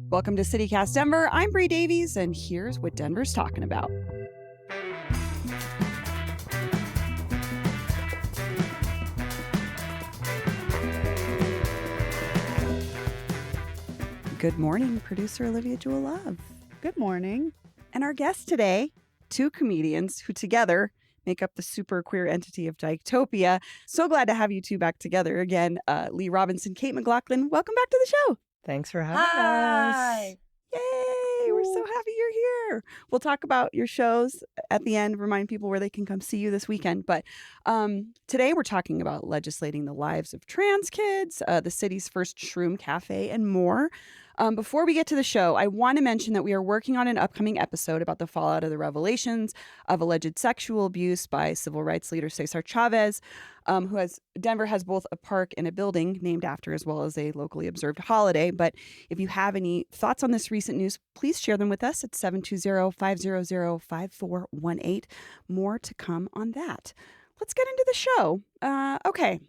Welcome to CityCast Denver. I'm Bree Davies, and here's what Denver's talking about. Good morning, producer Olivia Jewel Love. Good morning. And our guests today, two comedians who together make up the super queer entity of Dyketopia. So glad to have you two back together again. Lee Robinson, Kate McLaughlin, welcome back to the show. Thanks for having us. Yay! We're so happy you're here. We'll talk about your shows at the end, remind people where they can come see you this weekend. But today we're talking about legislating the lives of trans kids, the city's first shroom cafe, and more. Before we get to the show, I want to mention that we are working on an upcoming episode about the fallout of the revelations of alleged sexual abuse by civil rights leader Cesar Chavez, Denver has both a park and a building named after, as well as a locally observed holiday. But if you have any thoughts on this recent news, please share them with us at 720-500-5418. More to come on that. Let's get into the show. Okay.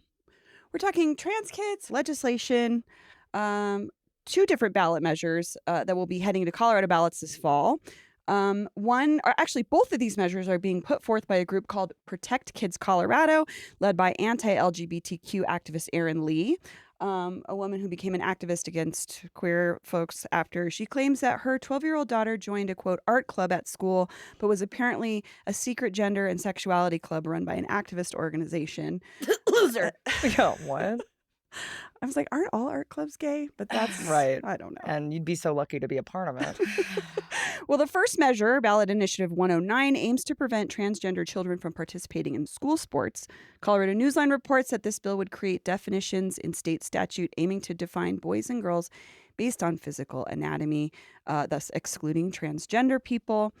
We're talking trans kids, legislation, two different ballot measures that will be heading to Colorado ballots this fall. Both of these measures are being put forth by a group called Protect Kids Colorado, led by anti-LGBTQ activist Erin Lee, a woman who became an activist against queer folks after she claims that her 12-year-old daughter joined a, quote, art club at school, but was apparently a secret gender and sexuality club run by an activist organization. Loser. Yeah, what? I was like, aren't all art clubs gay? But that's right. I don't know. And you'd be so lucky to be a part of it. Well, the first measure, Ballot Initiative 109, aims to prevent transgender children from participating in school sports. Colorado Newsline reports that this bill would create definitions in state statute aiming to define boys and girls based on physical anatomy, thus excluding transgender people.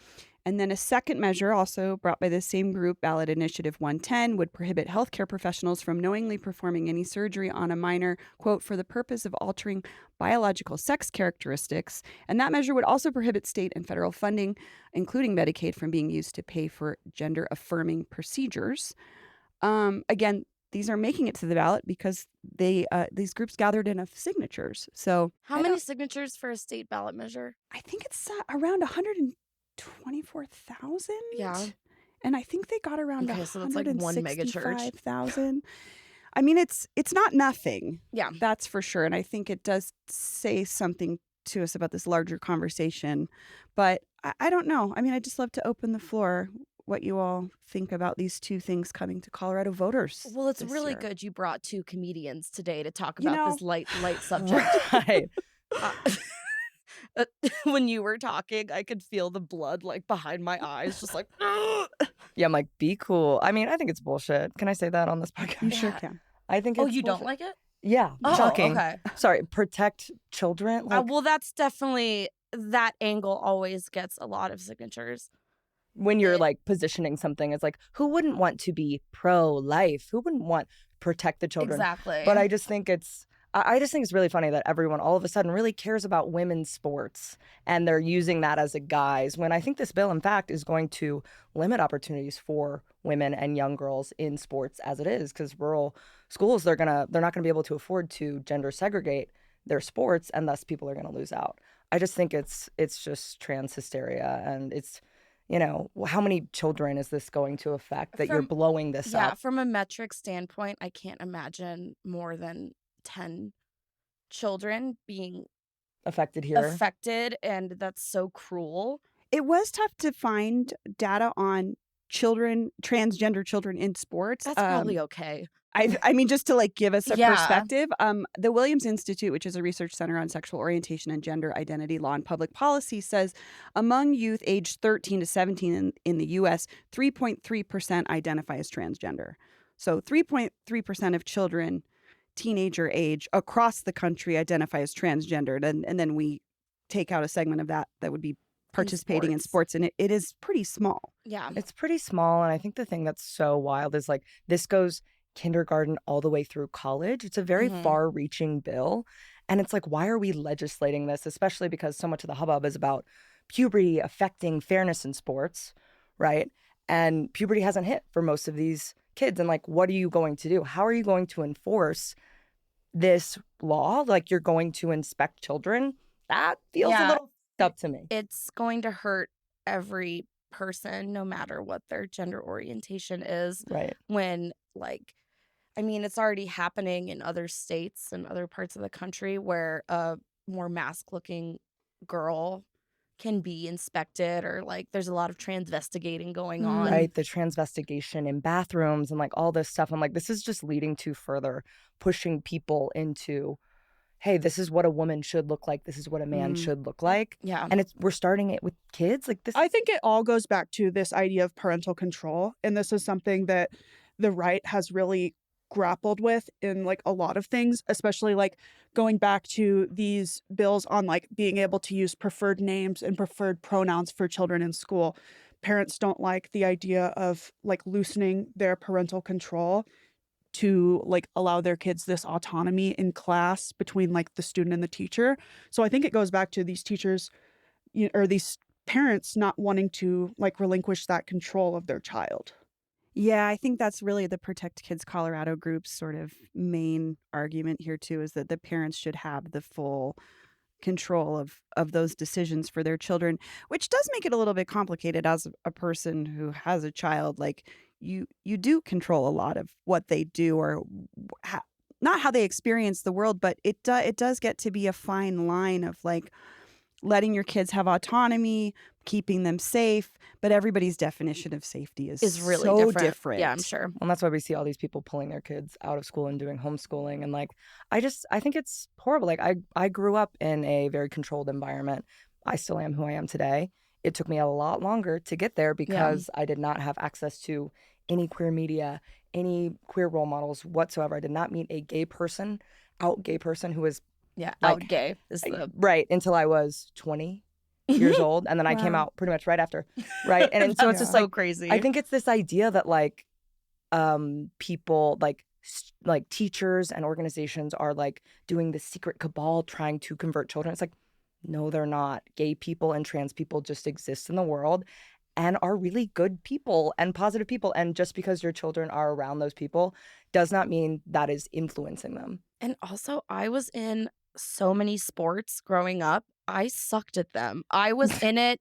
And then a second measure, also brought by the same group, Ballot Initiative 110, would prohibit healthcare professionals from knowingly performing any surgery on a minor, quote, for the purpose of altering biological sex characteristics. And that measure would also prohibit state and federal funding, including Medicaid, from being used to pay for gender-affirming procedures. Again, these are making it to the ballot because these groups gathered enough signatures. So how many signatures for a state ballot measure? I think it's around 124,000. Yeah. And I think they got around so that's like one megachurch. 165,000. I mean, it's not nothing. Yeah. That's for sure. And I think it does say something to us about this larger conversation. But I don't know. I mean, I'd just love to open the floor what you all think about these two things coming to Colorado voters. Well, it's really year. Good you brought two comedians today to talk about this light subject. Right. When you were talking, I could feel the blood like behind my eyes, just like. Yeah, I'm like, be cool. I mean, I think it's bullshit. Can I say that on this podcast? You sure can. I think it's you bullshit. don't like it? Yeah. Oh, shocking. okay. Sorry, protect children? Well, that's definitely, that angle always gets a lot of signatures. When you're like positioning something, it's like, who wouldn't want to be pro-life? Who wouldn't want to protect the children? Exactly. But I just think it's really funny that everyone all of a sudden really cares about women's sports and they're using that as a guise when I think this bill, in fact, is going to limit opportunities for women and young girls in sports as it is, because rural schools, they're not gonna be able to afford to gender segregate their sports, and thus people are gonna lose out. I just think it's just trans hysteria, and it's, you know, how many children is this going to affect that you're blowing this up? Yeah, from a metric standpoint, I can't imagine more than 10 children being affected here. And that's so cruel. It was tough to find data on transgender children in sports. That's probably okay. I mean, just to like give us a Yeah. perspective, the Williams Institute, which is a research center on sexual orientation and gender identity law and public policy, says among youth aged 13 to 17 in the U.S., 3.3% identify as transgender. So 3.3% of children teenager age across the country identify as transgendered. And then we take out a segment of that would be participating in sports. And it is pretty small. Yeah. It's pretty small. And I think the thing that's so wild is like this goes kindergarten all the way through college. It's a very far-reaching bill. And it's like, why are we legislating this? Especially because so much of the hubbub is about puberty affecting fairness in sports, right? And puberty hasn't hit for most of these kids. And like, what are you going to do? How are you going to enforce this law? Like, you're going to inspect children that feels a Yeah. little f***ed up to me. It's going to hurt every person, no matter what their gender orientation is, Right. when, like, I mean, it's already happening in other states and other parts of the country where a more mask-looking girl can be inspected, or, like, there's a lot of transvestigating going on. Right, the transvestigation in bathrooms and, like, all this stuff. I'm like, this is just leading to further pushing people into, hey, this is what a woman should look like. This is what a man should look like. Yeah. And we're starting it with kids. Like this. I think it all goes back to this idea of parental control. And this is something that the right has really grappled with in like a lot of things, especially like going back to these bills on like being able to use preferred names and preferred pronouns for children in school. Parents don't like the idea of like loosening their parental control to like allow their kids this autonomy in class between like the student and the teacher. So I think it goes back to these teachers or these parents not wanting to like relinquish that control of their child. Yeah, I think that's really the Protect Kids Colorado group's sort of main argument here too, is that the parents should have the full control of those decisions for their children, which does make it a little bit complicated as a person who has a child. Like you do control a lot of what they do, or not how they experience the world, but it does get to be a fine line of like letting your kids have autonomy, keeping them safe, but everybody's definition of safety is really so different. Yeah, I'm sure. And that's why we see all these people pulling their kids out of school and doing homeschooling. And like, I think it's horrible. Like I grew up in a very controlled environment. I still am who I am today. It took me a lot longer to get there because I did not have access to any queer media, any queer role models whatsoever. I did not meet a gay person who was Yeah, like, out gay is the right until I was 20 years old, and then I came out pretty much right after, right? And so it's just so like crazy. I think it's this idea that like people like teachers and organizations are like doing this secret cabal trying to convert children. It's like, no, they're not. Gay people and trans people just exist in the world and are really good people and positive people. And just because your children are around those people does not mean that is influencing them. And also, I was in so many sports growing up. I sucked at them. I was in it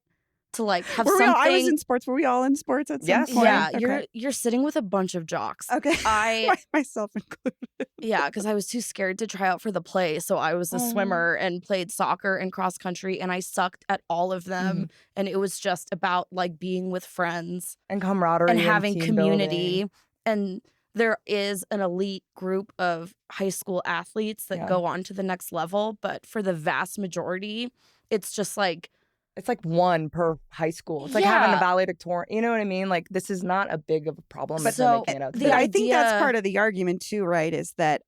to like have something. I was in sports. Were we all in sports at some Yes. point? Yeah, Okay. you're sitting with a bunch of jocks. Okay. Myself included. Yeah, because I was too scared to try out for the play. So I was a swimmer and played soccer and cross country, and I sucked at all of them. And it was just about like being with friends And camaraderie and having team community. building. And there is an elite group of high school athletes that go on to the next level. But for the vast majority, it's just like, It's like one per high school. It's like having a valedictorian. You know what I mean? Like this is not a big of a problem, but they're making it out to be. I think that's part of the argument too, right? Is that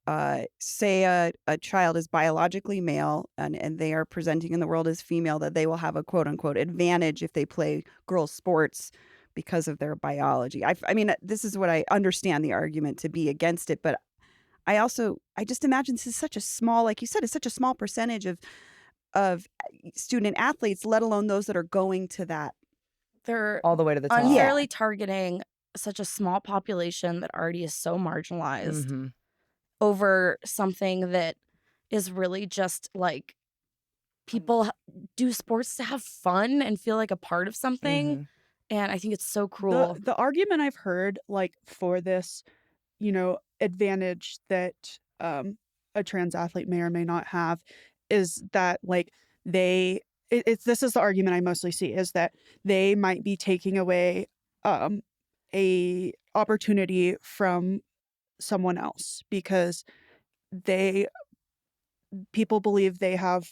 say a child is biologically male and they are presenting in the world as female, that they will have a quote unquote advantage if they play girls' sports because of their biology. I mean, this is what I understand the argument to be against it, but I just imagine this is such a small, like you said, it's such a small percentage of student athletes, let alone those that are going to that. They're all the way to the top. unfairly targeting such a small population that already is so marginalized over something that is really just like people do sports to have fun and feel like a part of something. And I think it's so cruel. The argument I've heard like for this, advantage that a trans athlete may or may not have is that like this is the argument I mostly see, is that they might be taking away a opportunity from someone else because people believe they have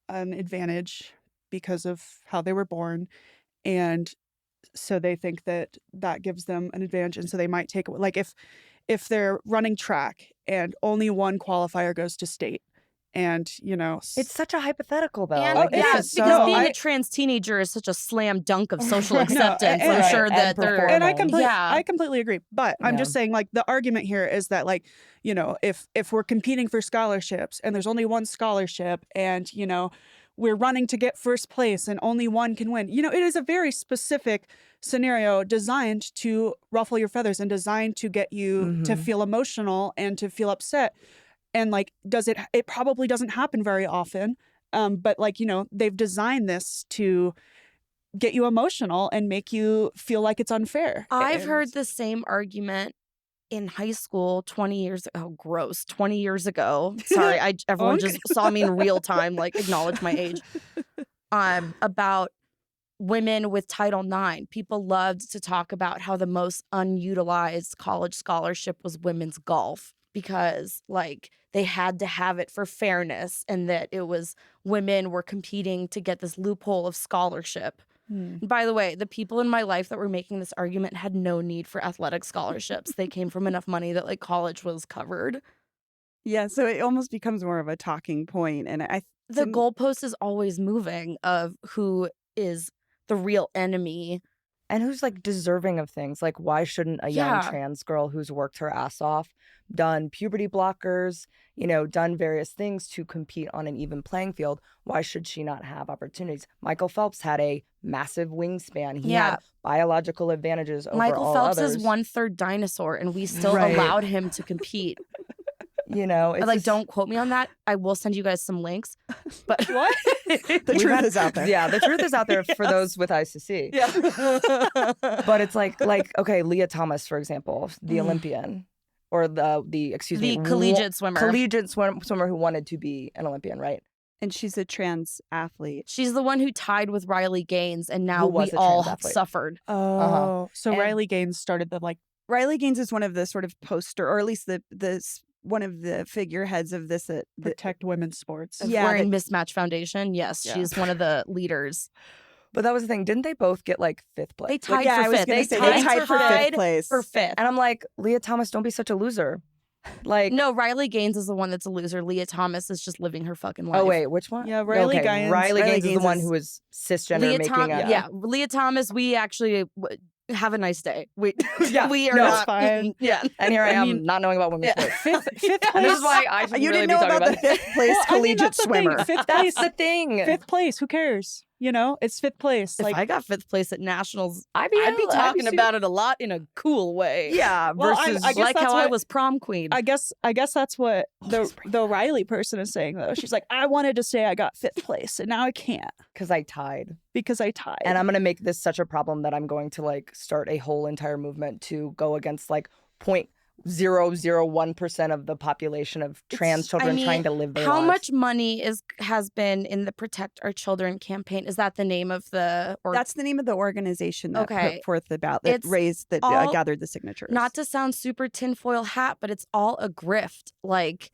an advantage because of how they were born, and so they think that gives them an advantage, and so they might take, like, if they're running track and only one qualifier goes to state, and it's such a hypothetical though. And Like, because being a trans teenager is such a slam dunk of social acceptance. I'm sure that they're and I completely agree. But I'm just saying, like, the argument here is that, like, if we're competing for scholarships and there's only one scholarship, and we're running to get first place and only one can win. It is a very specific scenario designed to ruffle your feathers and designed to get you to feel emotional and to feel upset. And like, it probably doesn't happen very often. But like, they've designed this to get you emotional and make you feel like it's unfair. I've And- heard the same argument in high school 20 years ago. Oh, gross. 20 years ago. Sorry, everyone Okay. just saw me in real time, like acknowledge my age. About women with Title IX. People loved to talk about how the most unutilized college scholarship was women's golf because like they had to have it for fairness and that it was women were competing to get this loophole of scholarship. By the way, the people in my life that were making this argument had no need for athletic scholarships. They came from enough money that like college was covered. Yeah, so it almost becomes more of a talking point, and The goalpost is always moving of who is the real enemy. And who's like deserving of things. Like, why shouldn't a young Yeah. trans girl who's worked her ass off, done puberty blockers, done various things to compete on an even playing field, why should she not have opportunities? Michael Phelps had a massive wingspan. He had biological advantages over Michael all Phelps others. is 1/3 dinosaur, and we still Right. allowed him to compete. It's Like, just- don't quote me on that. I will send you guys some links. But What? the We've truth had- is out there. Yeah, the truth is out there for those with eyes to see. Yeah. But it's like okay, Leah Thomas, for example, the Olympian, or the collegiate swimmer. collegiate swimmer who wanted to be an Olympian, right? And she's a trans athlete. She's the one who tied with Riley Gaines, and now Who we was a all trans have athlete. suffered. Oh, so And- Riley Gaines started the Riley Gaines is one of the sort of poster, or at least one of the figureheads of this. protect women's sports. Of Yeah, wearing Mismatch Foundation. Yes, Yeah. she's one of the leaders. But that was the thing. Didn't they both get like fifth place? They tied yeah, I for was fifth. gonna They say tied, they tied for fifth place. For fifth. And I'm like, Leah Thomas, don't be such a loser. Like, No, Riley Gaines is the one that's a loser. Leah Thomas is just living her fucking life. oh wait, which one? Yeah, Riley Gaines. Riley Riley Gaines is the Gaines one is- who was cisgender Leah making Thomas. a Yeah, Leah Thomas. We actually have a nice day. We Yeah, we are no, it's not fine. Yeah. And here I am mean- not knowing about women's Yeah. sports. Fifth place. And this is why I should You really didn't be know talking about the about this. fifth place Well, I mean, collegiate that's the thing. swimmer. Fifth That's place. the thing. Fifth place. Who cares? It's fifth place. If I got fifth place at nationals, I'd I'd be I'd talking see- about it a lot in a cool way. Yeah, Well, I versus guess like that's how I what- was prom queen. I guess that's what the Riley person is saying though. She's like, I wanted to say I got fifth place, and now I can't because I tied. because I tied. And I'm going to make this such a problem that I'm going to like start a whole entire movement to go against like 0.001% of the population of trans children trying to live their how lives. much money has been in the Protect Our Children campaign? Is that the name of the that's the name of the organization that Okay. put forth the ballot, that It's that all- gathered the signatures. not to sound super tinfoil hat, but it's all a grift. Like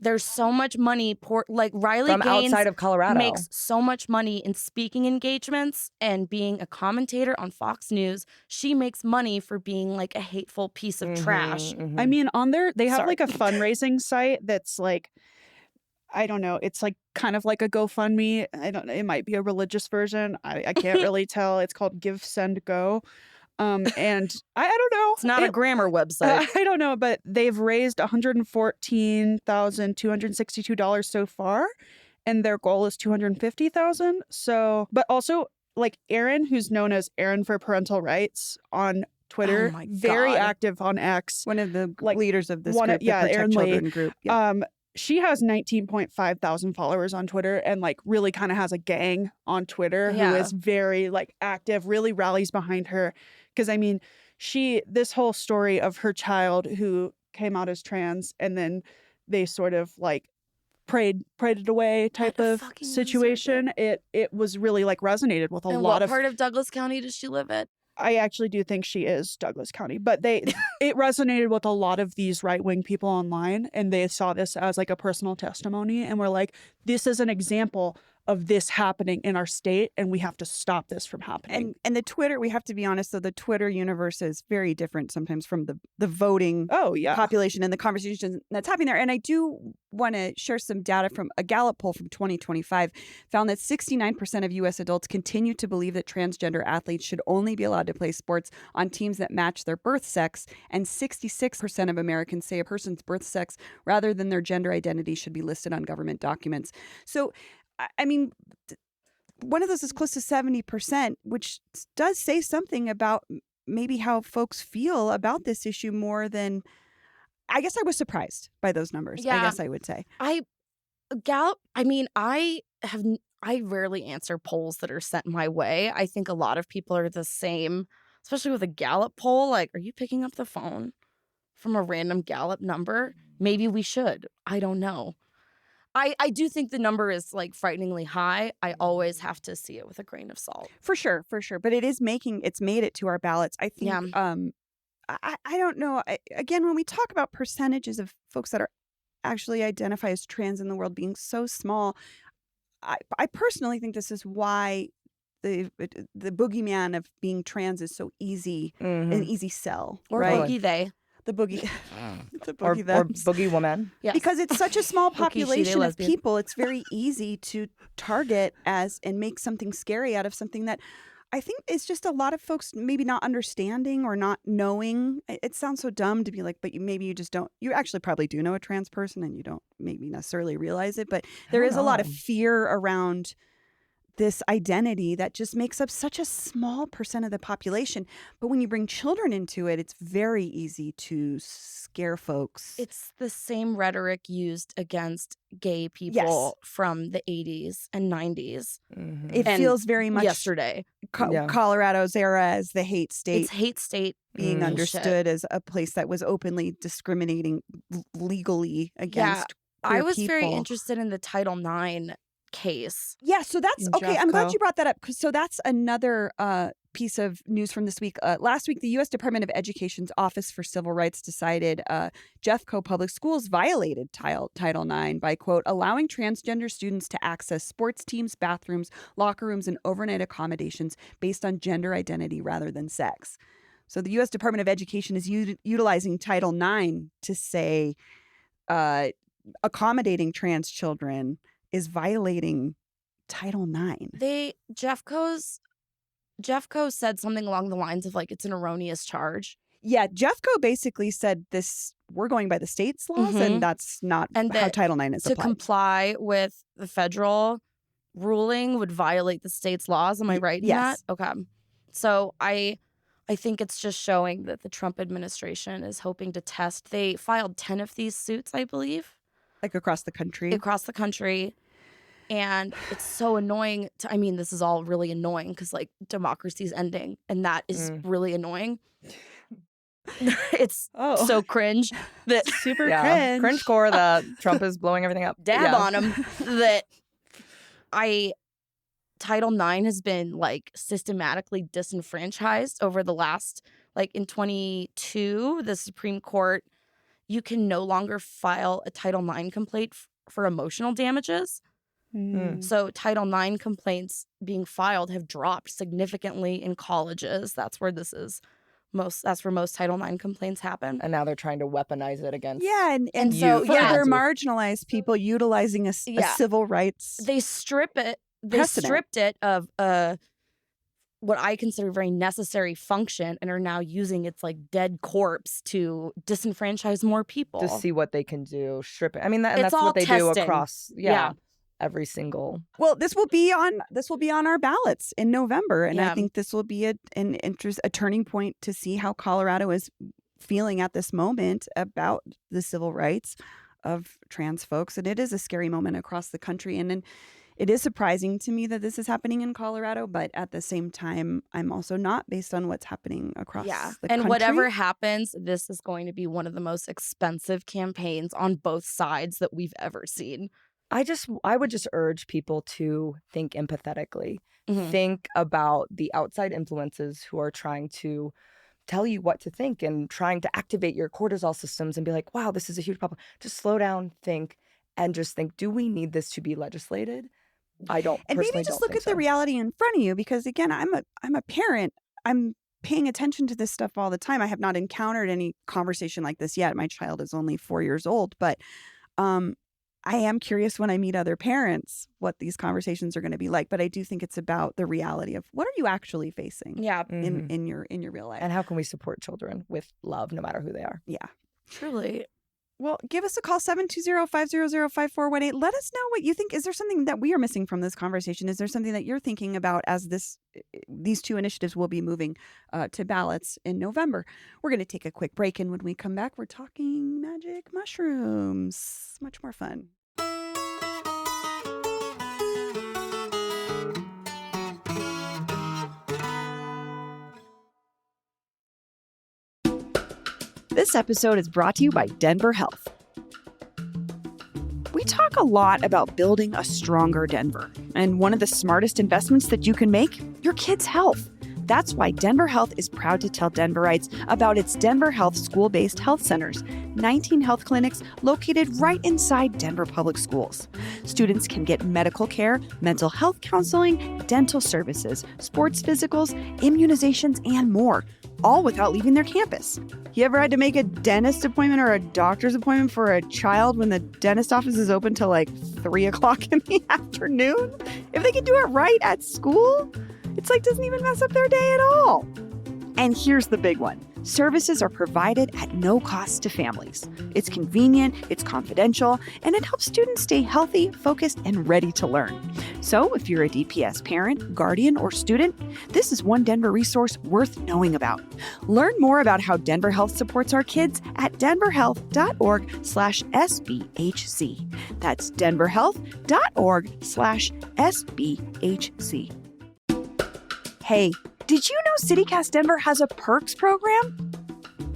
there's so much money like Riley from Gaines outside of Colorado? makes so much money in speaking engagements and being a commentator on Fox News. She makes money for being like a hateful piece of trash. Mhm. I mean, on there they have Sorry. like a fundraising site that's like, I don't know. It's like kind of like a GoFundMe. I don't know. It might be a religious version. I can't really tell. It's called Give, Send, Go. And I don't know. It's not a grammar website. I don't know, but they've raised $114,262 so far, and their goal is $250,000. So, but also like Aaron, who's known as Aaron for Parental Rights on Twitter, Oh my very God. active on X. one of the like, leaders of this one of- group, the yeah, Protect Erin Lee. Children group. Yeah. She has 19.5 thousand followers on Twitter and like really kind of has a gang on Twitter Yeah. who is very like active, really rallies behind her. Because I mean, this whole story of her child who came out as trans and then they sort of like prayed it away type What a of fucking loser, situation. It was really like resonated with a And lot what of. part of Douglas County does she live in? I actually do think she is Douglas County, but it resonated with a lot of these right-wing people online, and they saw this as like a personal testimony and were like, this is an example of this happening in our state, and we have to stop this from happening. And the Twitter, we have to be honest, though, the Twitter universe is very different sometimes from the voting Oh yeah. population and the conversation that's happening there. And I do want to share some data from a Gallup poll from 2025 found that 69% of U.S. adults continue to believe that transgender athletes should only be allowed to play sports on teams that match their birth sex, and 66% of Americans say a person's birth sex rather than their gender identity should be listed on government documents. So, I mean, one of those is close to 70%, which does say something about maybe how folks feel about this issue more than, I guess I was surprised by those numbers. I Yeah. guess I would say. Gallup, I mean, I I rarely answer polls that are sent my way. I think a lot of people are the same, especially with a Gallup poll. Like, are you picking up the phone from a random Gallup number? Maybe we should. I don't know. I do think the number is like frighteningly high. I always have to see it with a grain of salt. For sure. But it's made it to our ballots. I think, Yeah. I don't know. Again, when we talk about percentages of folks that are actually identify as trans in the world being so small, I personally think this is why the boogeyman of being trans is so easy, an easy sell, Or right? boogie they. The boogie, the or boogie them. boogie woman. Yes. Because it's such a small Boogie, she, they, population of lesbian. people, it's very easy to target and make something scary out of something that I think is just a lot of folks maybe not understanding or not knowing. It sounds so dumb to be like, but maybe you just don't. You actually probably do know a trans person and you don't maybe necessarily realize it. But there is a lot of fear around this identity that just makes up such a small percent of the population. But when you bring children into it, it's very easy to scare folks. It's the same rhetoric used against gay people from the 80s and 90s. It And feels very much yesterday. Colorado's era as the hate state. It's hate state being bullshit. understood as a place that was openly discriminating legally against queer I was very people. interested in the Title IX case. Yeah, so that's In okay. I'm glad Jeffco. you brought that up. So that's another piece of news from this week. Last week, the U.S. Department of Education's Office for Civil Rights decided Jeffco Public Schools violated Title IX by, quote, allowing transgender students to access sports teams, bathrooms, locker rooms, and overnight accommodations based on gender identity rather than sex. So the U.S. Department of Education is utilizing Title IX to say accommodating trans children is violating Title IX. Jeffco said something along the lines of like it's an erroneous charge. Yeah, Jeffco basically said this. We're going by the state's laws, and that's not And how that Title IX is to applied. comply with the federal ruling would violate the state's laws. Am I right in yes. that? Okay. So I think it's just showing that the Trump administration is hoping to test. They filed 10 of these suits, I believe, Like across the country. And it's so annoying. This is all really annoying because like democracy's ending, and that is really annoying. It's so cringe that Super cringe. Cringe core that Trump is blowing everything up. dab on him that Title IX has been like systematically disenfranchised over the last, like in 2022, the Supreme Court, you can no longer file a Title IX complaint for emotional damages. So Title IX complaints being filed have dropped significantly in colleges. That's where that's where most Title IX complaints happen. And now they're trying to weaponize it against and so, further marginalized people utilizing a civil rights. They stripped it of what I consider a very necessary function and are now using its like dead corpse to disenfranchise more people. to see what they can do, strip it. And It's that's all what they do testing. across Yeah. every single. Well, this will be on our ballots in November, and I Yeah. think this will be a turning point to see how Colorado is feeling at this moment about the civil rights of trans folks, and it is a scary moment across the country, and it is surprising to me that this is happening in Colorado, but at the same time, I'm also not, based on what's happening across the country. And whatever happens, this is going to be one of the most expensive campaigns on both sides that we've ever seen. I would just urge people to think empathetically. Mhm. Think about the outside influences who are trying to tell you what to think and trying to activate your cortisol systems and be like, wow, this is a huge problem. Just slow down, think, and just think, do we need this to be legislated? I don't. And maybe just look at so. the reality in front of you, because again, I'm a parent. I'm paying attention to this stuff all the time. I have not encountered any conversation like this yet. My child is only 4 years old, but I am curious when I meet other parents what these conversations are going to be like. But I do think it's about the reality of what are you actually facing Yeah, in your real life. And how can we support children with love, no matter who they are? Yeah. truly. Well, give us a call, 720-500-5418. Let us know what you think. Is there something that we are missing from this conversation? Is there something that you're thinking about as these two initiatives will be moving to ballots in November? We're going to take a quick break, and when we come back, we're talking magic mushrooms. Much more fun. This episode is brought to you by Denver Health. We talk a lot about building a stronger Denver, and one of the smartest investments that you can make, your kids' health. That's why Denver Health is proud to tell Denverites about its Denver Health school-based health centers, 19 health clinics located right inside Denver Public Schools. Students can get medical care, mental health counseling, dental services, sports physicals, immunizations, and more, all without leaving their campus. You ever had to make a dentist appointment or a doctor's appointment for a child when the dentist office is open till like 3 o'clock in the afternoon? If they can do it right at school, it's like doesn't even mess up their day at all. And here's the big one. Services are provided at no cost to families. It's convenient, it's confidential, and it helps students stay healthy, focused, and ready to learn. So if you're a DPS parent, guardian, or student, this is one Denver resource worth knowing about. Learn more about how Denver Health supports our kids at denverhealth.org/SBHC. That's denverhealth.org/SBHC. Hey, did you know CityCast Denver has a perks program?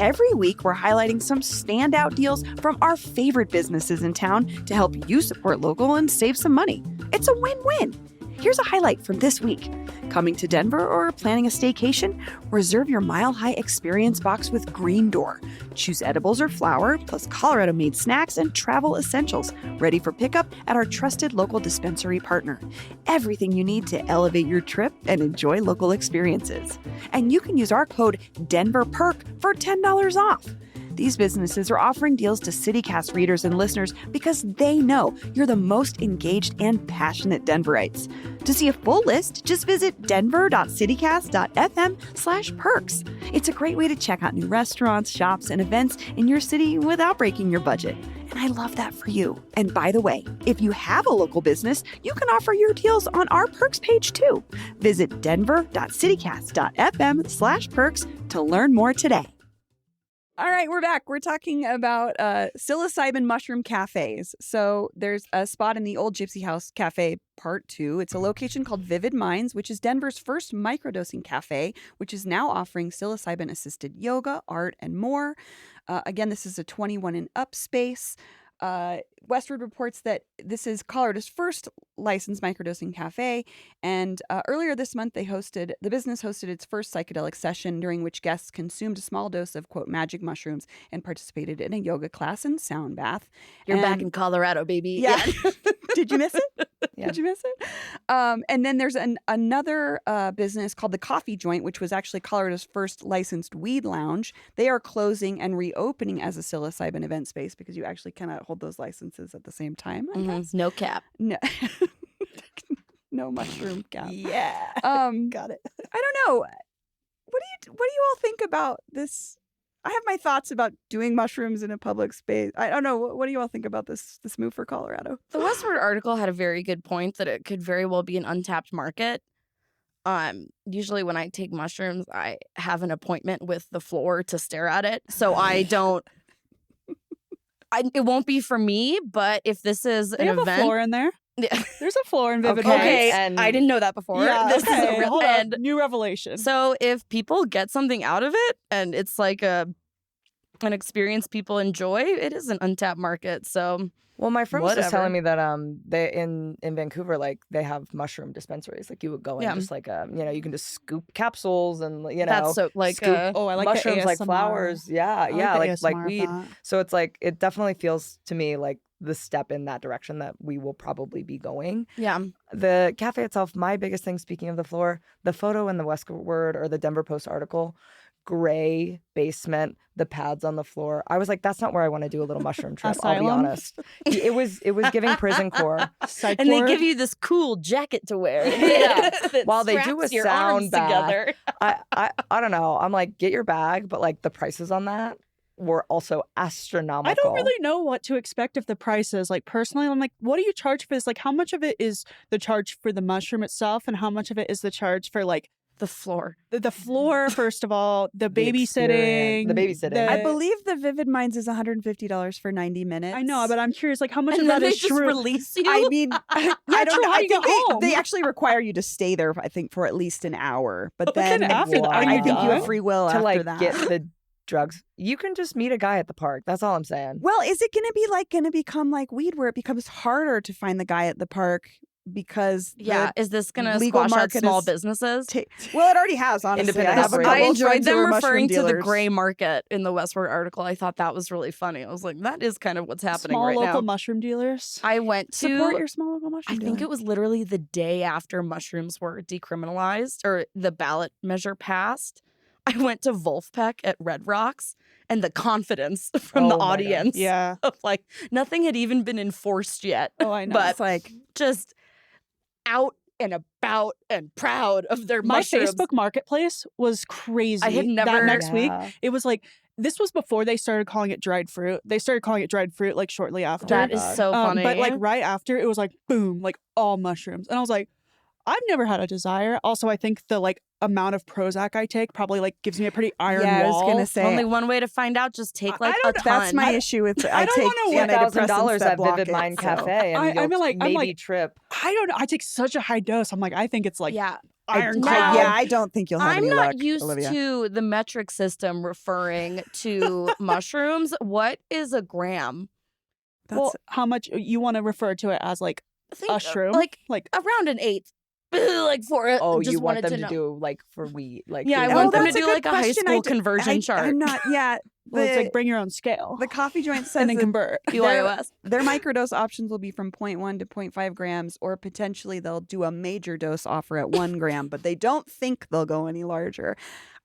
Every week, we're highlighting some standout deals from our favorite businesses in town to help you support local and save some money. It's a win-win. Here's a highlight from this week. Coming to Denver or planning a staycation? Reserve your Mile High Experience box with Green Door. Choose edibles or flour, plus Colorado-made snacks and travel essentials, ready for pickup at our trusted local dispensary partner. Everything you need to elevate your trip and enjoy local experiences. And you can use our code DENVERPERK for $10 off. These businesses are offering deals to CityCast readers and listeners because they know you're the most engaged and passionate Denverites. To see a full list, just visit denver.citycast.fm/perks. It's a great way to check out new restaurants, shops, and events in your city without breaking your budget. And I love that for you. And by the way, if you have a local business, you can offer your deals on our perks page too. Visit denver.citycast.fm/perks to learn more today. All right, we're back. We're talking about psilocybin mushroom cafes. So there's a spot in the old Gypsy House Cafe Part 2. It's a location called Vivid Minds, which is Denver's first microdosing cafe, which is now offering psilocybin-assisted yoga, art, and more. Again, this is a 21 and up space. Westward reports that this is Colorado's first licensed microdosing cafe, and earlier this month the business hosted its first psychedelic session, during which guests consumed a small dose of, quote, magic mushrooms and participated in a yoga class and sound bath. You're back in Colorado, baby. Yeah. Did you miss it? Yeah. Did you miss it? And then there's another business called The Coffee Joint, which was actually Colorado's first licensed weed lounge. They are closing and reopening as a psilocybin event space because you actually cannot hold those licenses at the same time, I guess. No cap. No. No mushroom cap. Yeah. Got it. I don't know. What do you all think about this? I have my thoughts about doing mushrooms in a public space. I don't know. What do you all think about this move for Colorado? The Westward article had a very good point that it could very well be an untapped market. Usually when I take mushrooms, I have an appointment with the floor to stare at it. So I don't. It won't be for me, but if this is They an have event, a floor in there. Yeah. There's a floor in Vivid Okay, Minds. And I didn't know that before. Yeah, This okay. is a real Hold on. and New revelation. so if people get something out of it and it's like an experience people enjoy, it is an untapped market. So Well, my friend was just Whatever. telling me that they in Vancouver, like they have mushroom dispensaries. Like you would go in, Yeah. just like you can just scoop capsules and that's so like scoop oh, I like mushrooms the like ASMR. flowers. Yeah, I yeah, the like ASMR of weed. that. So it's like it definitely feels to me like the step in that direction that we will probably be going. yeah. The cafe itself, my biggest thing, speaking of the floor, the photo in the Westward or the Denver Post article, gray basement, the pads on the floor. I was like, that's not where I want to do a little mushroom trip. I'll be Asylum? honest. It was giving prison core. Psych And they ward. give you this cool jacket to wear. Yeah. that While they do straps a your sound arms bath. together. I don't know. I'm like, get your bag, but like the prices on that were also astronomical. I don't really know what to expect of the prices. Like personally, I'm like, what do you charge for this? Like, how much of it is the charge for the mushroom itself, and how much of it is the charge for like The floor. the floor? First of all, the The babysitting, experience, the babysitting. I believe the Vivid Minds is $150 for 90 minutes. I know, but I'm curious, like, how much And of then that they is just true? release you. I mean, I don't true, know. how I do you get think home? they actually require you to stay there, I think, for at least an hour. But But then then after that, are I you think you done? have free will to after like that. get the drugs. You can just meet a guy at the park. That's all I'm saying. Well, is it going to become like weed where it becomes harder to find the guy at the park because is this going to legal squash out market small is business? well, it already has, honestly. Independent I have a operators. I couple of enjoyed friends who them are mushroom referring to the dealers. gray market in the Westward article. I thought that was really funny. I was like, that is kind of what's happening Small right local now. mushroom dealers. I went to Support your small local mushroom I think dealer. it was literally the day after mushrooms were decriminalized or the ballot measure passed. I went to Wolfpack at Red Rocks, and the confidence from the Oh my God. audience Yeah. of like nothing had even been enforced yet. Oh, I know. But It's like just out and about and proud of their My mushrooms. Facebook Marketplace was crazy. I had never- That next week, Yeah. it was like, this was before they started calling it dried fruit. They started calling it dried fruit like shortly after. That is God. so funny. But like right after, it was like, boom, like all mushrooms. And I was like, I've never had a desire. Also, I think the like amount of Prozac I take probably like gives me a pretty iron Yeah, I was wall. gonna say only one way to find out, just take like a ton. that's my issue with I I don't take wanna wait $1,000 antidepressants that at block Vivid it, Mind so. Cafe, and I'm you'll like- maybe trip. I don't know. I take such a high dose. I'm like, I think it's like yeah. iron Now- Yeah, I don't think you'll have I'm any not luck, used Olivia. to the metric system referring to mushrooms. What is a gram? That's, Well, how much you want to refer to it as like I think a shroom? like Like around an eighth. Like for it. Oh, just you want wanted them to know. do like for weed? Like Yeah, I they want want them to that's a do good like a high question. school conversion chart. I'm not. Yeah, well, it's the- like bring your own scale the coffee joint says and then that convert. BYOS. their microdose options will be from 0.1 to 0.5 grams, or potentially they'll do a major dose offer at 1 gram, but they don't think they'll go any larger.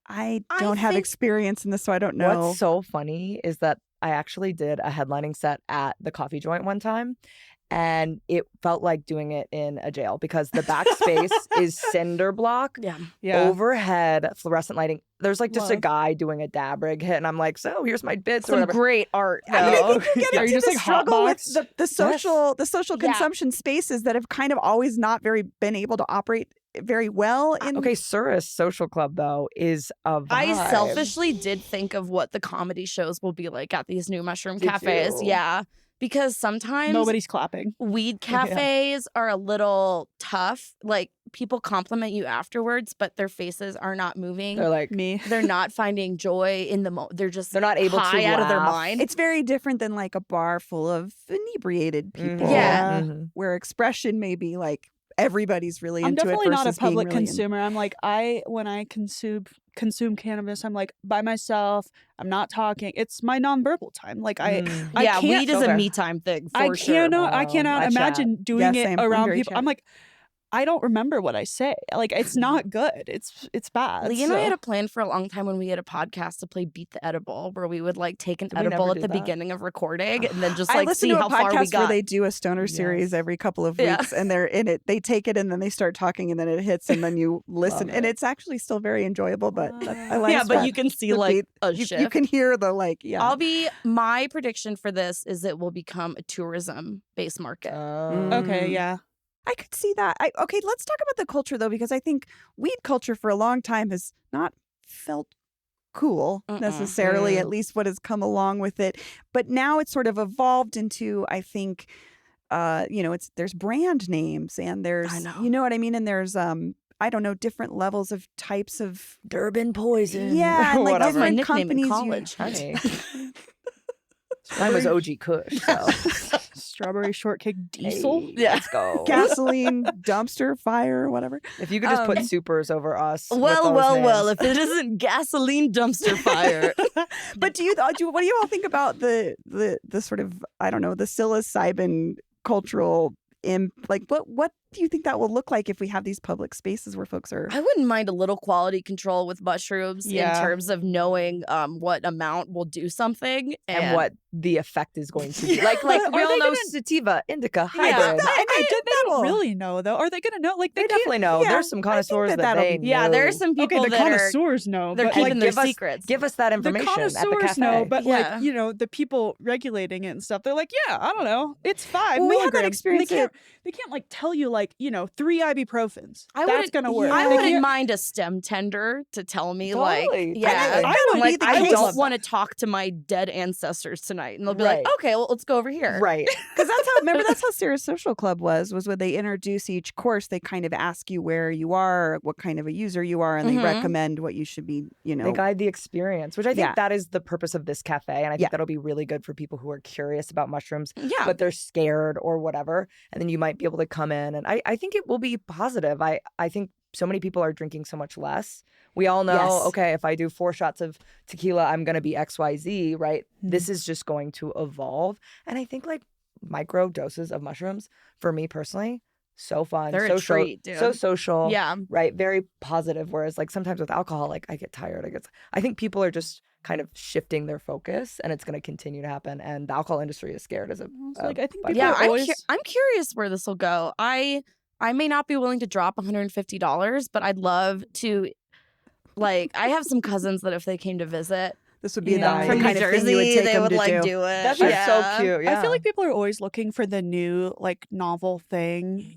I I don't have think- experience in this, so I don't know. What's so funny is that I actually did a headlining set at the coffee joint one time, and it felt like doing it in a jail because the back space is cinder block, Yeah. Yeah. overhead fluorescent lighting. There's like just a Love. guy doing a dab rig hit, and I'm like, so here's my bits or Some whatever. great art. I mean, I though. think you get Are into you just the like struggle with hotbox? the social Yeah. consumption spaces that have kind of always not been able to operate very well in Okay, Surus Social Club though is a vibe. I selfishly did think of what the comedy shows will be like at these new mushroom Did cafes. you? Yeah. Because sometimes Nobody's clapping. weed Yeah. cafes are a little tough. Like people compliment you afterwards, but their faces are not moving. They're like, Me. They're not finding joy in the moment. They're just They're not able to high out of their laugh. mind. It's very different than like a bar full of inebriated people. Yeah. Mhm. Where expression may be like everybody's really I'm into definitely it not a versus being public really consumer. I'm like when I consume cannabis, I'm like by myself. I'm not talking. It's my nonverbal time. Like I yeah, can't- weed is a Okay. me time thing for I sure. cannot I Oh, cannot I chat. imagine doing Yeah, it same. I'm around very people. chatty. I'm like I don't remember what I say. Like it's not good. It's bad. Lee and I So- had a plan for a long time when we had a podcast to play Beat the Edible, where we would like take an Did we never edible at do the that? beginning of recording and then just I like listen see to a how far we podcast where got. they do a stoner series Yes. every couple of Yeah. weeks, and they're in it. They take it and then they start talking, and then it hits, and then you listen, Love and it. it's actually still very enjoyable. But I like yeah, but that. you can see the like beat. a you shift. can hear the like. Yeah, My prediction for this is it will become a tourism based market. Okay, Mm. yeah. I could see that. Okay, let's talk about the culture though, because I think weed culture for a long time has not felt cool Mm-mm. necessarily, Mm. at least what has come along with it. But now it's sort of evolved into, I think, there's brand names and there's, I know. you know what I mean? And there's, I don't know, different levels of types of, Durban poison. yeah, and like Whatever. That's my different nickname in companies. college. Honey. Mine was OG Kush. So. Strawberry shortcake diesel. Hey, let's go. Gasoline, dumpster fire, whatever. If you could just put Um, supers over us. with Well, those well, names. if it isn't gasoline dumpster fire. But what do you all think about the sort of, I don't know, the psilocybin cultural like what do you think that will look like if we have these public spaces where folks are I wouldn't mind a little quality control with mushrooms Yeah. in terms of knowing what amount will do something and what the effect is going to be. Yeah. Like we Are all they know gonna- sativa, indica, I hybrid. think that- They that'll- don't really know though. Are they gonna know? Like They can't- definitely know. yeah, There's some I think connoisseurs that that that'll they be- Yeah, know. there are some people Okay, the that are connoisseurs know. they're but, keeping like, their give us- secrets. Give us that the information at the connoisseurs cafe. know, but Yeah. like the people regulating it and stuff, they're like, yeah, I don't know, it's 5 Well, we had that milligrams. experience They can't they can't like tell you like, 3 ibuprofens. I That's wouldn't- gonna work. I They wouldn't can't- mind a STEM tender to tell me Totally. yeah, I would like be the I case. don't want to talk to my dead ancestors tonight, and they'll be like, Right. okay, well, let's go over here. Right. Because that's how Sarah's Social Club was when they introduce each course, they kind of ask you where you are, what kind of a user you are, and they Mhm. recommend what you should be, They guide the experience, which I think Yeah. that is the purpose of this cafe. And I think Yeah. that'll be really good for people who are curious about mushrooms, Yeah. but they're scared or whatever. And then you might be able to come in. And I think it will be positive. I think so many people are drinking so much less. We all know, Yes. okay, if I do 4 shots of tequila, I'm going to be XYZ, right? This is just going to evolve. And I think like micro doses of mushrooms, for me personally, so fun. They're a so treat, dude. So social. Yeah. Right. Very positive. Whereas like sometimes with alcohol, like I get tired. I think people are just kind of shifting their focus, and it's going to continue to happen. And the alcohol industry is scared as a It's like, I think byproduct. people Yeah, are always I'm curious where this will go. I may not be willing to drop $150, but I'd love to. Like, I have some cousins that if they came to visit This would be Yeah. the from New kind of thing you would Jersey, take they them would to like do. do it. That's yeah. so cute. Yeah. I feel like people are always looking for the new, like, novel thing,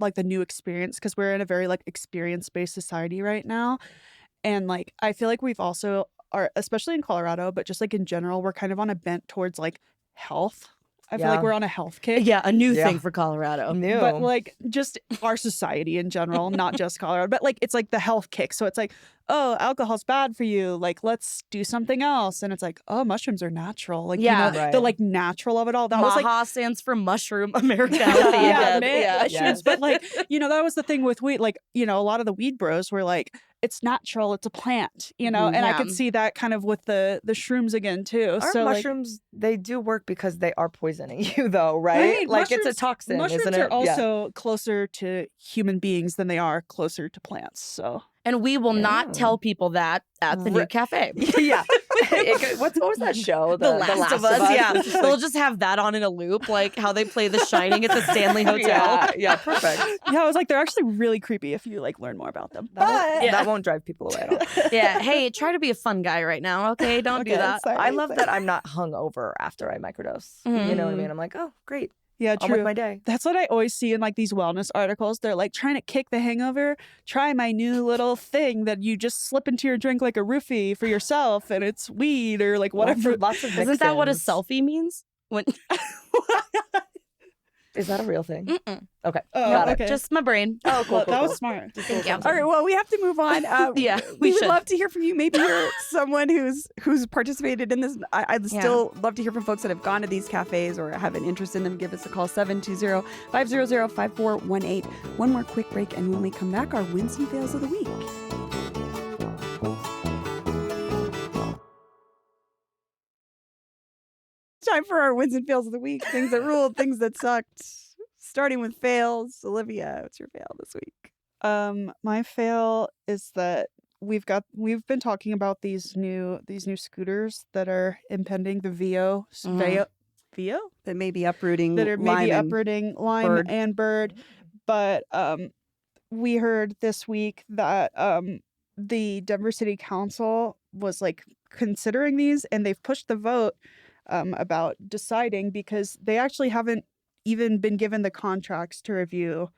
like the new experience, because we're in a very, like, experience-based society right now. And, like, I feel like we've also are, especially in Colorado, but just, like, in general, we're kind of on a bent towards, like, health. I feel like Yeah. we're on a health kick. Yeah, a new Yeah. thing for Colorado. new. But, like, just our society in general, not just Colorado. But, like, it's, like, the health kick. So it's, like, oh, alcohol's bad for you. Like, let's do something else. And it's, like, oh, mushrooms are natural. Like, Yeah. Right. the, like, natural of it all. That was, like, MAHA stands for Mushroom America Healthy yeah, Again. man, Yeah. that Yes. shit. But like, that was the thing with weed. Like, a lot of the weed bros were like, it's natural, it's a plant, and I Yeah. could see that kind of with the shrooms again too. Aren't So like, mushrooms, they do work because they are poisoning you though, right? I mean, like it's a toxin, mushrooms isn't it? are also closer to human beings than they are closer to plants. So And we will Yeah. not tell people that at the new cafe. Yeah. What was that show? The Last of Us, yeah. It's just They'll like- just have that on in a loop, like how they play The Shining at the Stanley Hotel. Yeah, perfect. yeah, I was like, they're actually really creepy if you like learn more about them. That won't drive people away at all. Yeah. Hey, try to be a fun guy right now, okay? Don't do Okay, that. sorry. I love that I'm not hungover after I microdose. You know what I Mhm. mean? I'm like, oh, great. Yeah, On with true. my day. That's what I always see in like these wellness articles. They're like trying to kick the hangover. Try my new little thing that you just slip into your drink like a roofie for yourself, and it's weed or like whatever. Lots of Isn't that what a mix-ins. selfie means? When Is that a real thing? Mm-mm. Okay. Oh, Got it. okay. Just my brain. Oh, cool. Well, cool, that cool. was smart. Thank you. All right, well, we have to move on. Yeah, we we would should. love to hear from you. Maybe you're someone who's participated in this. I'd Yeah. still love to hear from folks that have gone to these cafes or have an interest in them. Give us a call, 720-500-5418. One more quick break, and when we come back, our wins and fails of the week. Time for our wins and fails of the week. Things that ruled, things that sucked. Starting with fails. Olivia, what's your fail this week? My fail is that we've been talking about these new scooters that are impending the VO That may be uprooting that are lime maybe and uprooting lime bird. and bird, but we heard this week that the Denver City Council was like considering these, and they've pushed the vote about deciding because they actually haven't even been given the contracts to review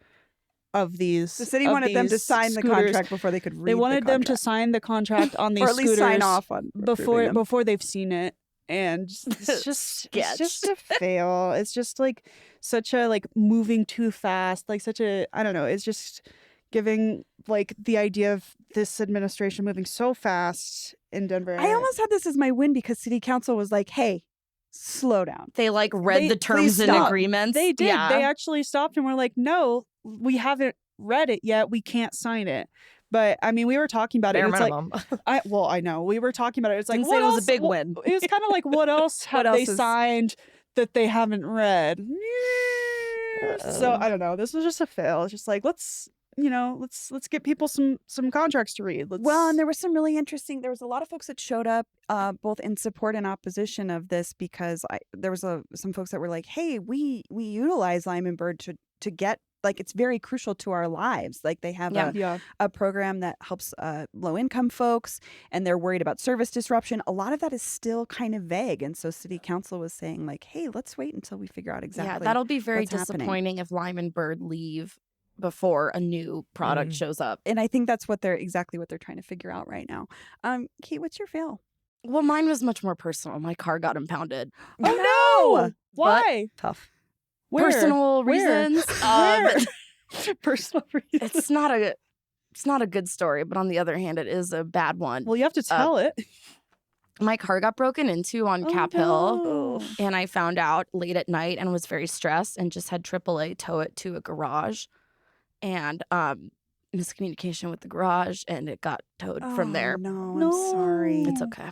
of these. The city of wanted them to these sign the scooters. contract before they could read They wanted the them to contract. sign the contract on these or at least scooters sign off on approving them. before they've seen it, and it's just a fail. It's just like such a like moving too fast, like such a I don't know. It's just giving like the idea of this administration moving so fast in Denver. I almost had this as my win because city council was like, "Hey, slow down." They like read They- the terms please and stop. agreements. They did. Yeah. They actually stopped and were like, "No, we haven't read it yet. We can't sign it." But I mean, we were talking about Bare it. It's minimum. like, I know we were talking about it. It's like, Didn't what say it was a else- big wh- win. It was kind of like, what else have What they else is- signed that they haven't read? So I don't know. This was just a fail. It's just like let's get people some contracts to read. Well, and there was some really interesting. There was a lot of folks that showed up, both in support and opposition of this, because there was some folks that were like, "Hey, we utilize lime and bird to get like it's very crucial to our lives. Like they have a program that helps low income folks, and they're worried about service disruption. A lot of that is still kind of vague, and so City Council was saying like, hey, let's wait until we figure out exactly. Yeah, that'll be very what's happening. disappointing if Lime and Bird leave before a new product shows up. And I think that's exactly what they're trying to figure out right now. Kate, what's your fail? Well, mine was much more personal. My car got impounded. Oh no! Why? Tough. Where? Personal reasons. Where? Personal reasons. It's not a good story, but on the other hand, it is a bad one. Well, you have to tell it. My car got broken into on Cap Hill, and I found out late at night and was very stressed and just had AAA tow it to a garage, and miscommunication with the garage, and it got towed from there. No, I'm sorry. It's okay.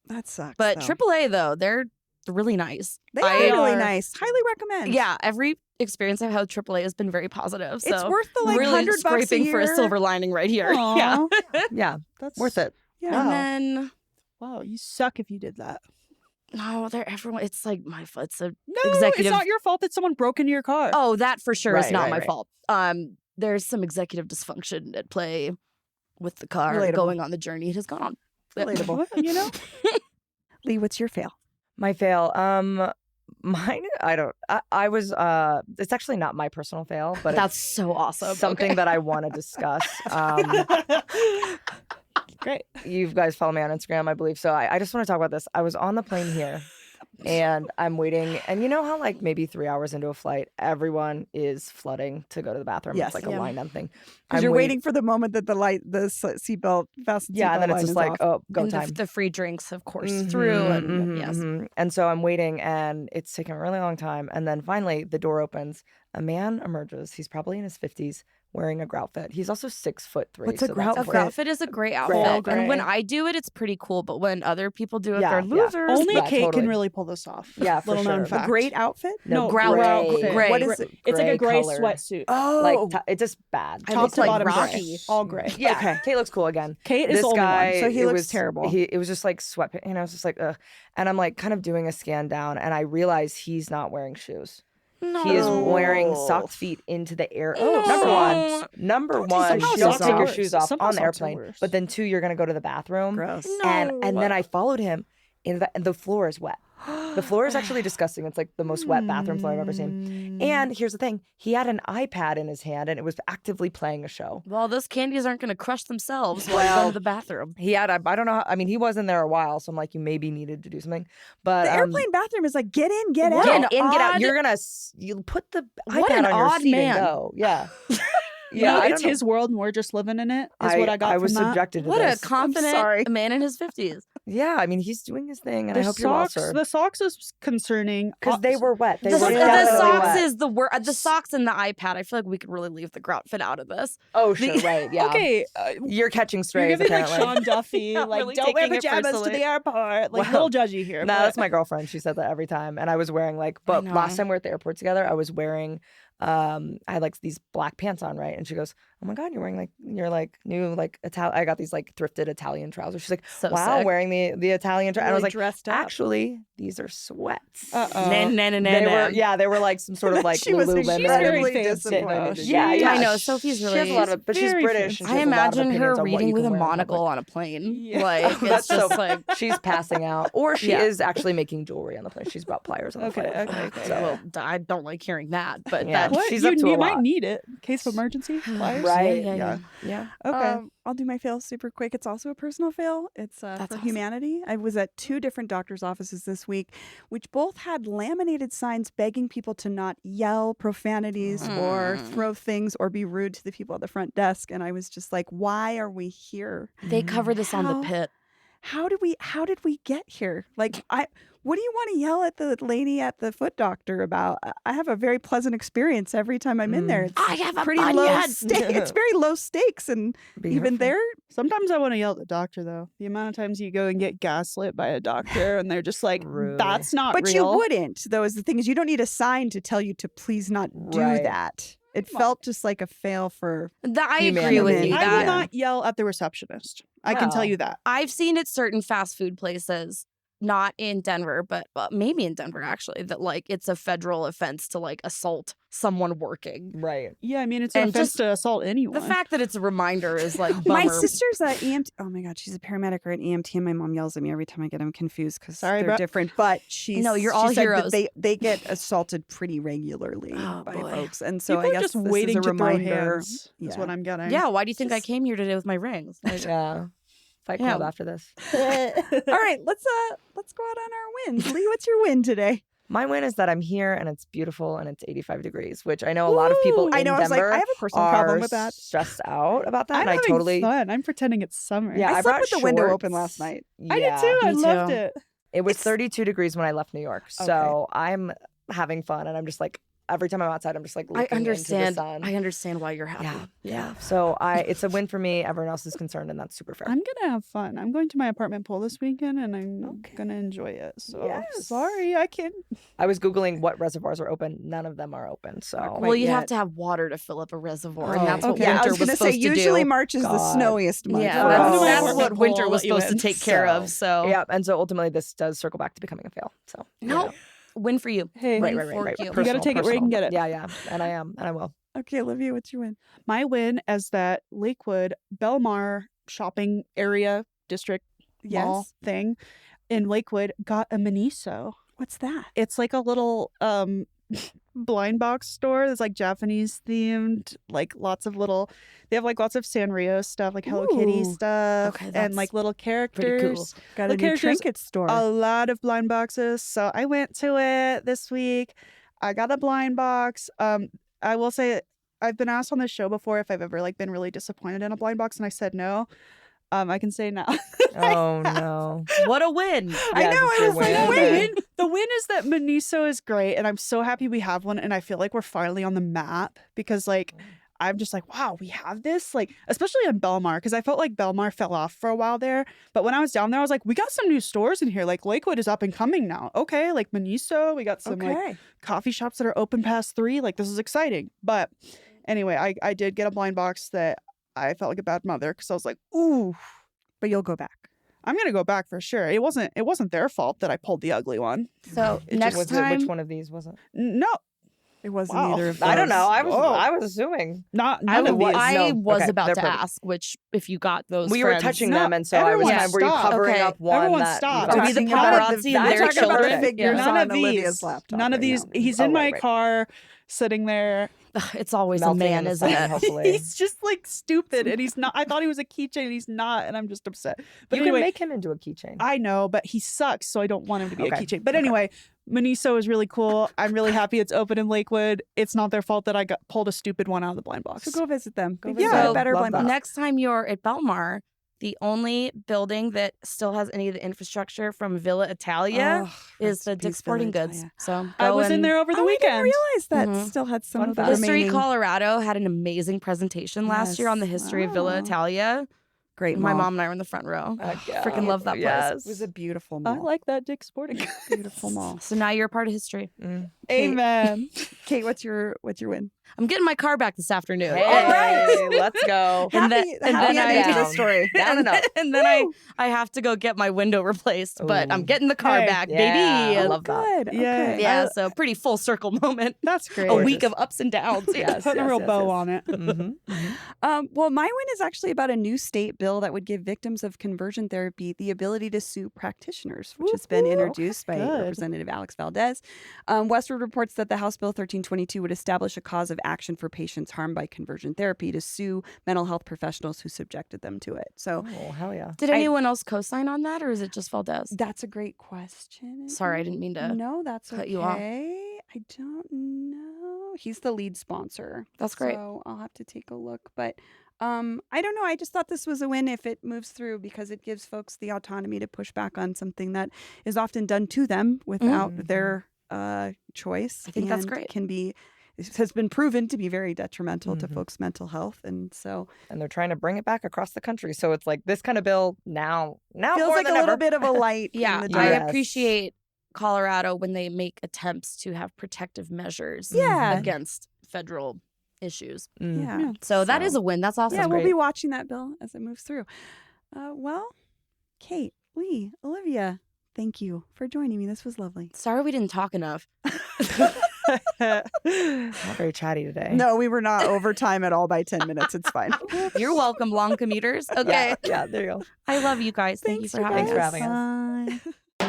That sucks. But though. AAA though, they're really nice. They are really nice. Highly recommend. Yeah, every experience I've had with AAA has been very positive. So it's worth the really $100 scraping a for a year. silver lining right here. Aw. Yeah, That's worth it. Yeah. And then Wow, you suck if you did that. no, they're everyone. It's like my fault. It's a No, executive. it's not your fault that someone broke into your car. Oh, that for sure is Right, not right, my right. fault. There's some executive dysfunction at play with the car Relatable. going on the journey it has gone on. Relatable. Well, you know? Lee, what's your fail? My fail. Mine. I was. It's actually not my personal fail, but That's it's so awesome. something Okay. that I want to discuss. Great. You guys follow me on Instagram, I believe. So I just want to talk about this. I was on the plane here and I'm waiting. And you know how like maybe 3 hours into a flight, everyone is flooding to go to the bathroom. Yes. It's like a Yeah. line down thing. Because you're waiting for the moment that the seatbelt fastened. Yeah, and then seatbelt it's just line like, is off. oh, go And time. the free drinks have coursed Mhm, through, and mhm, yes, mhm. And so I'm waiting and it's taking a really long time. And then finally the door opens. A man emerges. He's probably in his 50s wearing a grout fit. He's also 6'3". What's a so grout that's a fit? grout fit is a great Great outfit. outfit. And when I do it, it's pretty cool. But when other people do it, Yeah, they're yeah. losers. Only Yeah, Kate totally. can really pull this off. Yeah, for Little known sure. A fact. great outfit? No, grout grout fit. fit. What is it? It's like a gray color. sweatsuit. Oh, Like it's just bad. I Top look to like bottom Rocky. gray. All gray. Yeah. Okay. Kate looks cool again. Kate is This the only guy, one. So he it looks was terrible. It was just like sweatpants, and I was just like, ugh. And I'm like kind of doing a scan down, and I realize he's not wearing shoes. No. He is wearing socked feet into the air. No. Number Don't one, take your don't shoes take your off. shoes off Somehow on the socks are airplane. worse. But then 2, you're gonna go to the bathroom, gross. and then I followed him, and the floor is wet. The floor is actually disgusting. It's like the most wet bathroom floor I've ever seen. And here's the thing: he had an iPad in his hand, and it was actively playing a show. Well, those candies aren't going to crush themselves while you go Well, to the bathroom. He had, I don't know, I mean, he was in there a while, so I'm like, you maybe needed to do something. But The airplane bathroom is like get in, get What out. an get in, get out. odd- You're gonna you put the What iPad an on your odd seat man. and go. Yeah, You know, I it's don't know. his world and we're just living in it, is what I got I was from that. subjected to What this. a confident sorry. man in his 50s. Yeah, I mean, he's doing his thing, and The I hope you're well, socks, sir. the socks is concerning. Because they were wet. They The, were the definitely socks wet. is the word. The socks and the iPad. I feel like we could really leave the grout fit out of this. Oh, sure, right, yeah. Okay, You're catching you're strays, giving like apparently. Sean Duffy, Yeah, like really don't wear taking it pajamas to personally. the airport. Like Wow. little judgy here. No, but- that's my girlfriend. She said that every time. And I was wearing like, but know. last time we were at the airport together, I was wearing, I had like these black pants on, right? And she goes, oh my God, you're wearing like, you're like new, like, I got these like thrifted Italian trousers. She's like, So wow, sick. wearing the Italian trousers. And I was Really like, dressed up. actually, these are sweats. Nah. They were, yeah, they were like some sort of like She was Lululemon. incredibly fancy. disappointed. Yeah, yeah. I know, Sophie's She has a really- lot of, but she's very British. and fancy. she I has a lot of imagine her opinions on what reading you with can a wear in public. monocle on a plane. Yeah. Like, it's That's just so like, she's passing out, or she Yeah. is actually making jewelry on the plane. She's brought pliers on the Okay, plane. okay. So, well, I don't like hearing that, but Yeah. that, What? She's you up to you a might lot. need it in case of emergency. Pliers? right? Yeah. Yeah. Okay. I'll do my fail super quick. It's also a personal fail. It's for awesome. humanity. I was at 2 different doctors' offices this week, which both had laminated signs begging people to not yell profanities or throw things or be rude to the people at the front desk. And I was just like, why are we here? they cover this on the How- pit. How did we get here? Like, what do you want to yell at the lady at the foot doctor about? I have a very pleasant experience every time I'm in there. It's I have a pretty low bunion. stakes. It's very low stakes, and Be even careful. there, Sometimes I want to yell at the doctor though. The amount of times you go and get gaslit by a doctor and they're just like, Rude. "That's not but real." you wouldn't. Though, is the thing is, you don't need a sign to tell you to please not do Right. that. It felt just like a fail for. I agree Humanity. with you. I will That not yell at the receptionist. I can tell Wow. you that. I've seen at certain fast food places not in Denver, but maybe in Denver actually, that like it's a federal offense to like assault someone working. Right. Yeah, I mean, it's an And offense just to assault anyone. The fact that it's a reminder is like My bummer. sister's a EMT. Oh my God, she's a paramedic or an EMT, and my mom yells at me every time I get them confused because Sorry, they're bro. different. But she's No, you're she all said that heroes. they get assaulted pretty regularly Oh, by boy. folks, and so People I are guess just this waiting is a to throw reminder. hands. Is what I'm getting. Yeah, why do you think I Just- came here today with my rings? Like, Yeah. Fight Yeah. club after this. All right, let's go out on our wins. Lee, what's your win today? My win is that I'm here and it's beautiful and it's 85 degrees, which I know a lot of people in I know. I was Denver like, I have a personal are problem with that. stressed out about that. I'm and I having totally fun. I'm pretending it's summer. Yeah, I I slept brought with the window open shorts. last night. I Yeah. did too. I Me loved too. it. It was It's- 32 degrees when I left New York. So I'm having fun and I'm just like every time I'm outside I'm just like I looking understand. into the sun. I understand why you're happy. Yeah. So it's a win for me. Everyone else is concerned and that's super fair. I'm gonna have fun. I'm going to my apartment pool this weekend, and I'm Okay. gonna enjoy it. So Yes. sorry, I can't. I was Googling what reservoirs are open. None of them are open. So quite Well, you'd yet. have to have water to fill up a reservoir, Oh, and that's what okay. Yeah, I winter was going to say supposed to usually do. March is the God. snowiest month. Yeah, Oh. that's Apartment what winter pool was let you supposed to in. take care of. So yeah, and so ultimately this does circle back to becoming a fail. So no, win for you. Hey, right, Win right, for right, you. right. You gotta take it where you can get it. Yeah, and I am, and I will. Okay, Olivia, what's your win? my win is that Lakewood Belmar shopping area district mall Yes. thing in Lakewood got a Miniso. What's that? It's like a little blind box store. It's like Japanese themed, like lots of little. They have like lots of Sanrio stuff, like Hello Kitty Ooh. stuff, Okay, and that's like little characters. pretty cool. Got The a new characters- trinket store. A lot of blind boxes. So I went to it this week. I got a blind box. I will say I've been asked on this show before if I've ever like been really disappointed in a blind box, and I said no. I can say now. Oh no. What a win! I Yes, know, it's I your was like, win. wait. The win is that Miniso is great, and I'm so happy we have one, and I feel like we're finally on the map because like I'm just like, wow, we have this, like especially in Belmar, because I felt like Belmar fell off for a while there. But when I was down there, I was like, we got some new stores in here. Like Lakewood is up and coming now. Okay, like Miniso, we got some like Okay. coffee shops that are open past 3. Like this is exciting. But anyway, I did get a blind box that I felt like a bad mother because I was like, ooh, But you'll go back. I'm gonna go back for sure. It wasn't their fault that I pulled the ugly one. So It next Was time, it, which one of these was it? No, It wasn't Wow. either of I don't those. know. I Whoa. was assuming. not I, none of w- these. I No, was okay, about they're to perfect. ask which if you got those. We were friends. touching No, them, and so I was everyone kind of, were you stop. covering Okay. up one Everyone that stop. you Are got? we the Talking about paparazzi the- and I'm their talking about the children? figures None on of these. Olivia's laptop None of right these. now. He's Oh, in my right. car, sitting there. Ugh, it's always a Melting in man, the isn't sun, it? hopefully. He's just like stupid, and he's not. I thought he was a keychain, and he's not, and I'm just upset. But You anyway, can make him into a keychain. I know, but he sucks, so I don't want him to be a Okay. keychain. But Okay. anyway, Miniso is really cool. I'm really happy it's open in Lakewood. It's not their fault that I pulled a stupid one out of the blind box. So go visit them. Go They've visit got them. a better Love blind that. box. Next time you're at Belmar, the only building that still has any of the infrastructure from Villa Italia Oh, is rest the in Dick's peace, Sporting Villa Goods. Italia. So I go was in and- there over the I didn't weekend. realize that Mhm. still had some Fun of the fact. History remaining. Colorado had an amazing presentation last year on the Yes. history of Villa Wow. Italia. Great My mall. mom and I were in the front row. Heck yeah. Freaking love that place. Yes. It was a beautiful I mall. like that Dick's Sporting Goods. Beautiful mall. So now you're a part of history. Mm. Kate. Amen. Kate, what's your win? I'm getting my car back this afternoon. Hey, let's go. And then- Happy, and happy then ending to down. the story. Down and up. And then I have to go get my window replaced, but I'm Ooh. getting the car Hey. back, Yeah, baby. I love that. Good. Yeah. Okay. Yeah, so pretty full circle moment. That's great. A week of ups and downs. Yes, Putting a yes, real yes, bow yes. on it. Well, my win is actually about a new state bill that would give victims of conversion therapy the ability to sue practitioners, which has been Woo-hoo. introduced by Good. Representative Alex Valdez. Westward reports that the House Bill 1322 would establish a cause of action for patients harmed by conversion therapy to sue mental health professionals who subjected them to it. So Oh, hell yeah. Did anyone else co-sign on that, or is it just Valdez? that's a great question. Sorry, I didn't mean to No, that's cut okay. you off. I don't know. He's the lead sponsor. That's great. So I'll have to take a look. But I don't know. I just thought this was a win if it moves through because it gives folks the autonomy to push back on something that is often done to them without their choice. I think that's and great. It has been proven to be very detrimental to folks' mental health. And so And they're trying to bring it back across the country. So it's like this kind of bill now feels more like a than little ever. bit of a light. Yeah, in the I dark. Yes. appreciate Colorado when they make attempts to have protective measures Yeah. against federal issues. Mm. Yeah. So that is a win. That's awesome. Yeah, we'll great. be watching that bill as it moves through. Well, Kate, Lee, Olivia, Thank you for joining me. This was lovely. Sorry we didn't talk enough. Not very chatty today. No, we were not over time at all by 10 minutes. It's fine. You're welcome, long commuters. Okay. Yeah, there you go. I love you guys. Thank you for having Thanks us. for having us. Bye.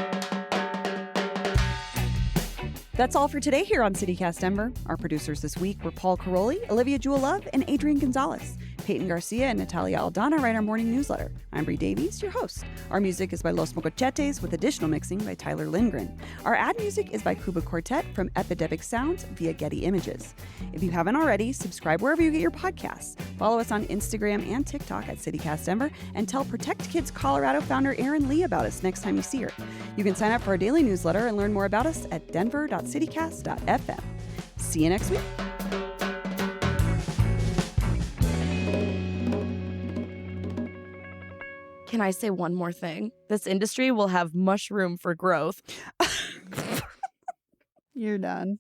That's all for today here on CityCast Denver. Our producers this week were Paul Caroli, Olivia Jewell-Love, and Adrian Gonzalez. Peyton Garcia and Natalia Aldana write our morning newsletter. I'm Bree Davies, your host. Our music is by Los Mocochetes, with additional mixing by Tyler Lindgren. Our ad music is by Cuba Quartet from Epidemic Sounds via Getty Images. If you haven't already, subscribe wherever you get your podcasts. Follow us on Instagram and TikTok at CityCast Denver, and tell Protect Kids Colorado founder Erin Lee about us next time you see her. You can sign up for our daily newsletter and learn more about us at denver.citycast.fm. See you next week. Can I say one more thing? This industry will have much room for growth. You're done.